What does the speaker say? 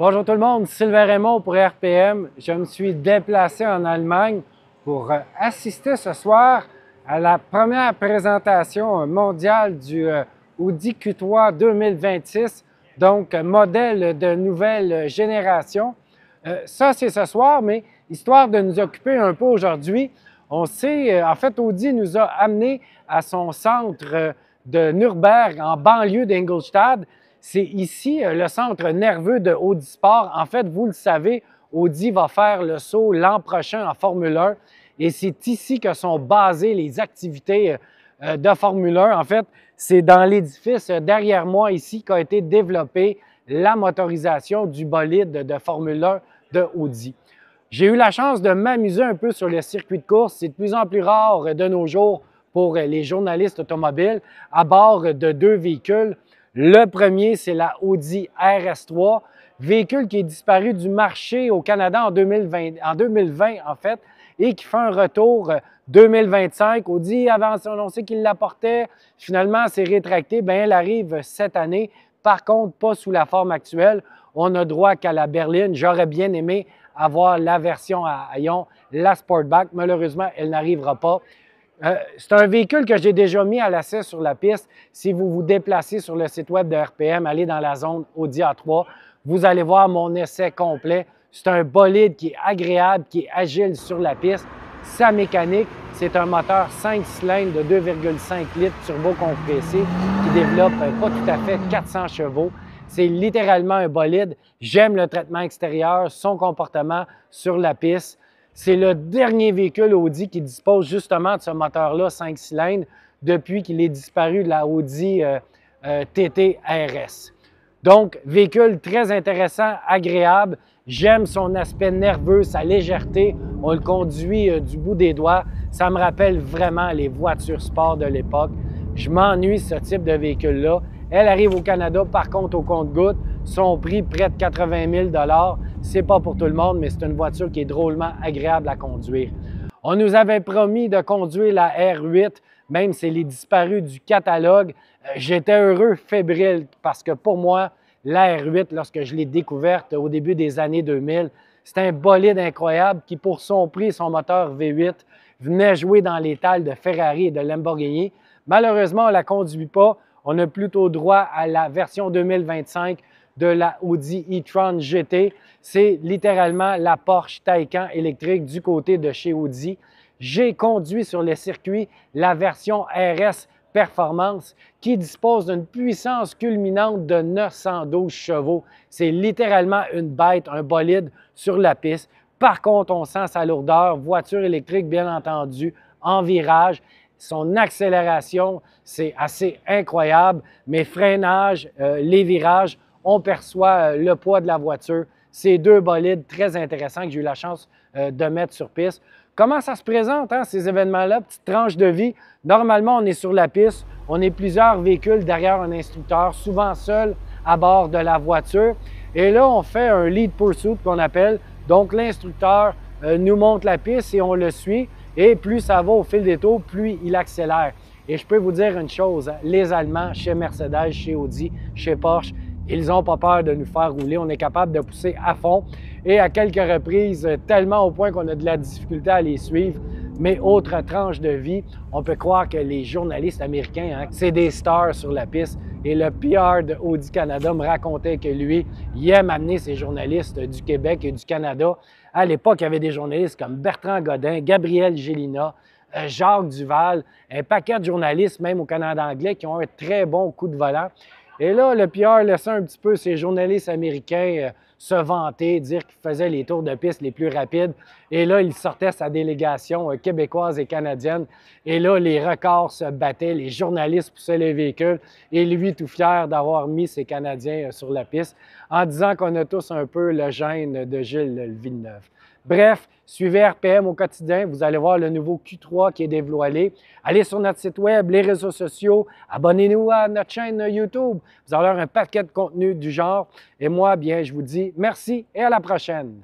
Bonjour tout le monde, Sylvain Raymond pour RPM. Je me suis déplacé en Allemagne pour assister ce soir à la première présentation mondiale du Audi Q3 2026, donc modèle de nouvelle génération. Ça, c'est ce soir, mais histoire de nous occuper un peu aujourd'hui, on sait, en fait, Audi nous a amenés à son centre de Nürburgring, en banlieue d'Ingolstadt. C'est ici le centre nerveux de Audi Sport. En fait, vous le savez, Audi va faire le saut l'an prochain en Formule 1 et c'est ici que sont basées les activités de Formule 1. En fait, c'est dans l'édifice derrière moi ici qu'a été développée la motorisation du bolide de Formule 1 de Audi. J'ai eu la chance de m'amuser un peu sur le circuit de course. C'est de plus en plus rare de nos jours pour les journalistes automobiles à bord de deux véhicules. Le premier, c'est la Audi RS3, véhicule qui est disparu du marché au Canada en 2020 en fait, et qui fait un retour 2025. Audi avait annoncé qu'il l'apportait, finalement, c'est rétracté. Bien, elle arrive cette année, par contre, pas sous la forme actuelle. On n'a droit qu'à la berline. J'aurais bien aimé avoir la version à haillons, la Sportback. Malheureusement, elle n'arrivera pas. C'est un véhicule que j'ai déjà mis à l'essai sur la piste. Si vous vous déplacez sur le site web de RPM, allez dans la zone Audi A3, vous allez voir mon essai complet. C'est un bolide qui est agréable, qui est agile sur la piste. Sa mécanique, c'est un moteur 5 cylindres de 2,5 litres turbo-compressé qui développe pas tout à fait 400 chevaux. C'est littéralement un bolide. J'aime le traitement extérieur, son comportement sur la piste. C'est le dernier véhicule Audi qui dispose justement de ce moteur-là 5 cylindres depuis qu'il est disparu de la Audi TT RS. Donc, véhicule très intéressant, agréable. J'aime son aspect nerveux, sa légèreté. On le conduit du bout des doigts. Ça me rappelle vraiment les voitures sport de l'époque. Je m'ennuie ce type de véhicule-là. Elle arrive au Canada, par contre, au compte-gouttes. Son prix, près de 80 000 $. C'est pas pour tout le monde, mais c'est une voiture qui est drôlement agréable à conduire. On nous avait promis de conduire la R8, même si elle est disparue du catalogue. J'étais heureux, fébrile, parce que pour moi, la R8, lorsque je l'ai découverte au début des années 2000, c'est un bolide incroyable qui, pour son prix et son moteur V8, venait jouer dans les talles de Ferrari et de Lamborghini. Malheureusement, on ne la conduit pas. On a plutôt droit à la version 2025 de la Audi e-tron GT. C'est littéralement la Porsche Taycan électrique du côté de chez Audi. J'ai conduit sur le circuit la version RS Performance qui dispose d'une puissance culminante de 912 chevaux. C'est littéralement une bête, un bolide sur la piste. Par contre, on sent sa lourdeur, voiture électrique bien entendu, en virage. Son accélération, c'est assez incroyable. Mes freinages, les virages, on perçoit le poids de la voiture. C'est deux bolides très intéressants que j'ai eu la chance de mettre sur piste. Comment ça se présente, hein, ces événements-là? Petite tranche de vie. Normalement, on est sur la piste. On est plusieurs véhicules derrière un instructeur, souvent seul à bord de la voiture. Et là, on fait un lead pursuit qu'on appelle. Donc, l'instructeur nous montre la piste et on le suit. Et plus ça va au fil des tours, plus il accélère. Et je peux vous dire une chose, les Allemands, chez Mercedes, chez Audi, chez Porsche, ils n'ont pas peur de nous faire rouler. On est capable de pousser à fond et à quelques reprises, tellement au point qu'on a de la difficulté à les suivre. Mais autre tranche de vie, on peut croire que les journalistes américains, hein, c'est des stars sur la piste. Et le PR de Audi Canada me racontait que lui, il aime amener ses journalistes du Québec et du Canada. À l'époque, il y avait des journalistes comme Bertrand Godin, Gabriel Gélina, Jacques Duval, un paquet de journalistes, même au Canada anglais, qui ont un très bon coup de volant. Et là, le PR laissait un petit peu ces journalistes américains se vanter, dire qu'il faisait les tours de piste les plus rapides. Et là, il sortait sa délégation québécoise et canadienne. Et là, les records se battaient, les journalistes poussaient les véhicules. Et lui, tout fier d'avoir mis ces Canadiens sur la piste, en disant qu'on a tous un peu le gène de Gilles Villeneuve. Bref, suivez RPM au quotidien. Vous allez voir le nouveau Q3 qui est dévoilé. Allez sur notre site web, les réseaux sociaux. Abonnez-nous à notre chaîne YouTube. Vous allez avoir un paquet de contenu du genre. Et moi, bien, je vous dis merci et à la prochaine.